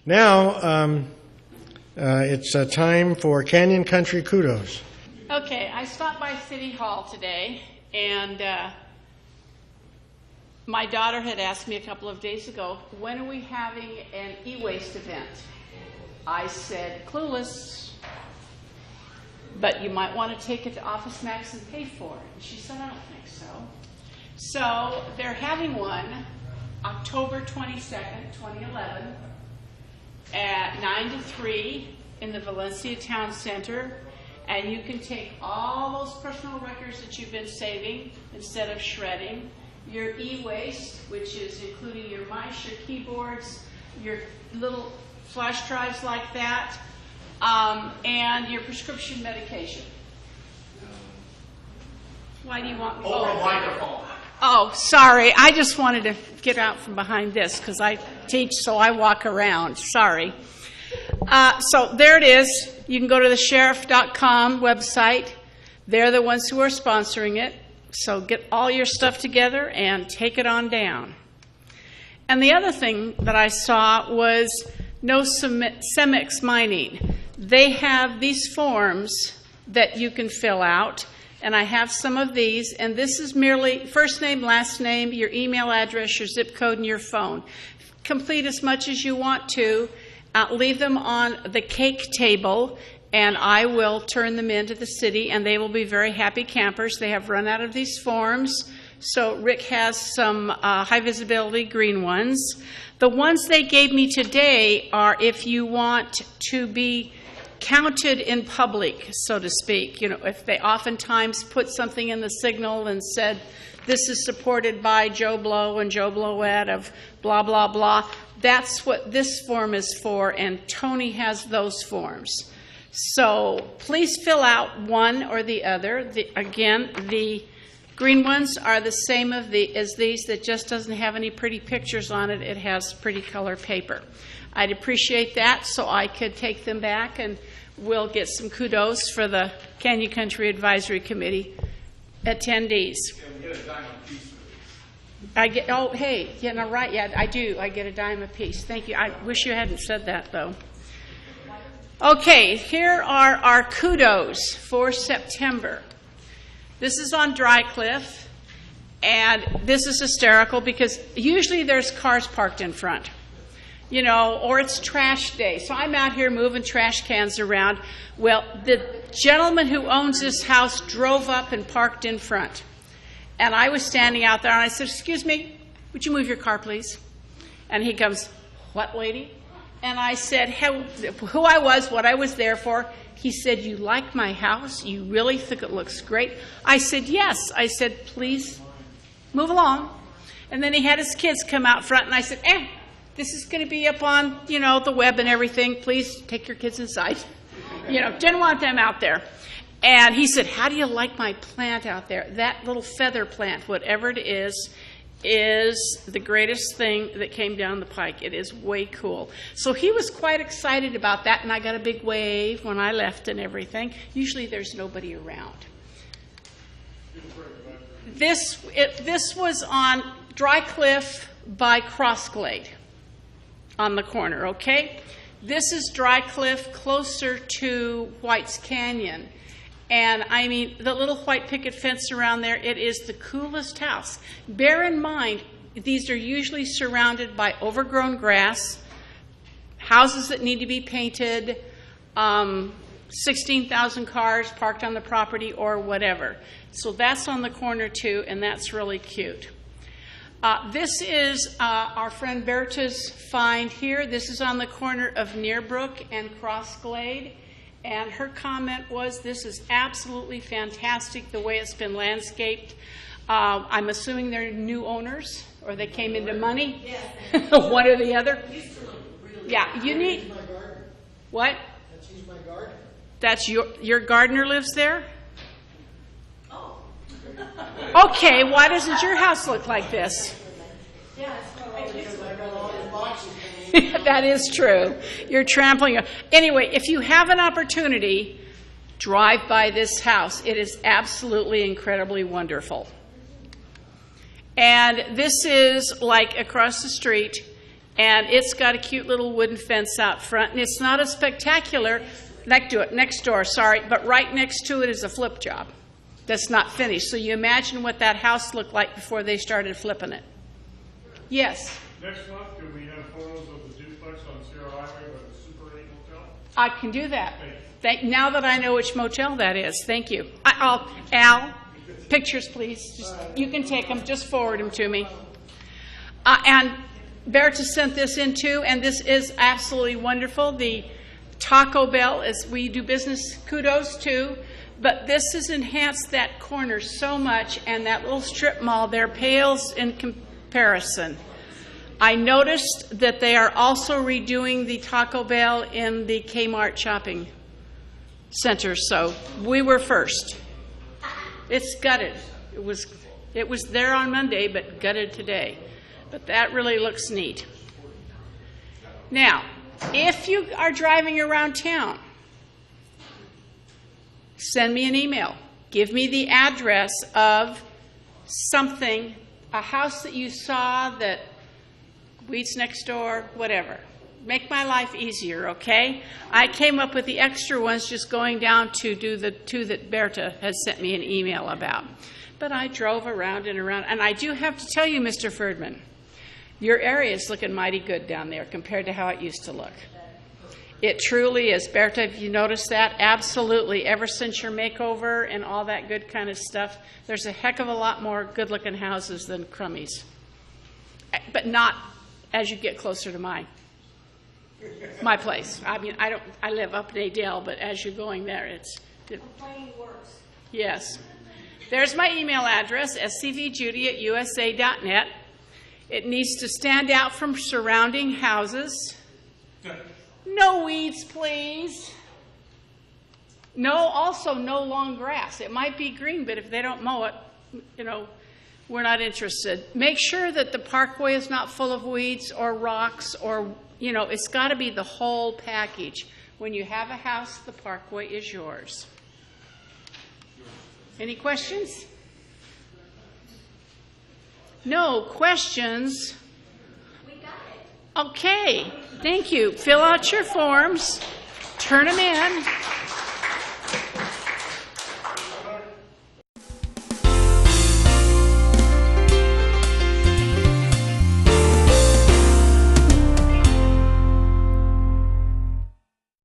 Now, it's time for Canyon Country Kudos. Okay, I stopped by City Hall today, and my daughter had asked me a couple of days ago, when are we having an e-waste event? I said, clueless, but you might want to take it to Office Max and pay for it. And she said, I don't think so. So they're having one October 22nd, 2011, at 9 to 3 in the Valencia Town Center, and you can take all those personal records that you've been saving instead of shredding, your e-waste, which is including your mice, your keyboards, your little flash drives like that, and your prescription medication. Why do you want me? Over a microphone. Oh, sorry. I just wanted to get out from behind this because I teach, so I walk around. Sorry. So there it is. You can go to the sheriff.com website. They're the ones who are sponsoring it. So get all your stuff together and take it on down. And the other thing that I saw was no Cemex mining. They have these forms that you can fill out. And I have some of these, and this is merely first name, last name, your email address, your zip code, and your phone. Complete as much as you want to. Leave them on the cake table, and I will turn them into the city, and they will be very happy campers. They have run out of these forms, so Rick has some high visibility green ones. The ones they gave me today are if you want to be counted in public, so to speak. You know, if they oftentimes put something in the signal and said, this is supported by Joe Blow and Joe Blowette of blah, blah, blah, that's what this form is for, and Tony has those forms. So please fill out one or the other. Again, the green ones are the same as these, that just doesn't have any pretty pictures on it. It has pretty color paper. I'd appreciate that, so I could take them back, and we'll get some kudos for the Canyon Country Advisory Committee attendees. Yeah, we get a dime a piece for these. I get, oh, hey, you know, right, yeah, I do. I get a dime a piece. Thank you. I wish you hadn't said that, though. Okay, here are our kudos for September. This is on Drycliff, and this is hysterical because usually there's cars parked in front. You know, or it's trash day. So I'm out here moving trash cans around. Well, the gentleman who owns this house drove up and parked in front. And I was standing out there, and I said, excuse me, would you move your car, please? And he comes, what, lady? And I said, who I was, what I was there for. He said, you like my house? You really think it looks great? I said, yes. I said, please move along. And then he had his kids come out front, and I said, this is going to be up on, you know, the web and everything. Please take your kids inside. You know, didn't want them out there. And he said, how do you like my plant out there? That little feather plant, whatever it is the greatest thing that came down the pike. It is way cool. So he was quite excited about that, and I got a big wave when I left and everything. Usually there's nobody around. This was on Drycliff by Crossglade. On the corner, okay? This is Drycliff, closer to White's Canyon. And I mean, the little white picket fence around there, it is the coolest house. Bear in mind, these are usually surrounded by overgrown grass, houses that need to be painted, 16,000 cars parked on the property or whatever. So that's on the corner too, and that's really cute. This is our friend Berta's find here. This is on the corner of Nearbrook and Crossglade. And her comment was, this is absolutely fantastic the way it's been landscaped. I'm assuming they're new owners, or they came into money? Yeah. One or the other? Yeah, you need... What? That's my gardener. That's your gardener lives there? Okay, why doesn't your house look like this? That is true. You're trampling. Anyway, if you have an opportunity, drive by this house. It is absolutely incredibly wonderful. And this is like across the street And it's got a cute little wooden fence out front, and it's not as spectacular. Next door, sorry, but right next to it is a flip job that's not finished. So you imagine what that house looked like before they started flipping it. Yes? Next month, could we have photos of the duplex on Sierra Highway by the Super 8 Motel? I can do that. Now that I know which motel that is, thank you. Al, pictures, please. You can take them. Just forward them to me. And Berta sent this in too, and this is absolutely wonderful. The Taco Bell, as we do business, kudos too. But this has enhanced that corner so much, and that little strip mall there pales in comparison. I noticed that they are also redoing the Taco Bell in the Kmart shopping center, so we were first. It's gutted. It was there on Monday, but gutted today. But that really looks neat. Now, if you are driving around town, send me an email. Give me the address of something, a house that you saw, that weeds next door, whatever. Make my life easier, okay? I came up with the extra ones just going down to do the two that Berta has sent me an email about. But I drove around and around, and I do have to tell you, Mr. Ferdman, your area is looking mighty good down there compared to how it used to look. It truly is. Berta, have you noticed that? Absolutely. Ever since your makeover and all that good kind of stuff, there's a heck of a lot more good-looking houses than crummies. But not as you get closer to my place. I mean, I live up in Adele, but as you're going there, it's... Complaining works. Yes. There's my email address, scvjudy@usa.net. It needs to stand out from surrounding houses. No weeds, please. Also no long grass. It might be green, but if they don't mow it, we're not interested. Make sure that the parkway is not full of weeds or rocks or, it's got to be the whole package. When you have a house, the parkway is yours. Any questions? No questions? We got it. Okay, thank you. Fill out your forms, turn them in.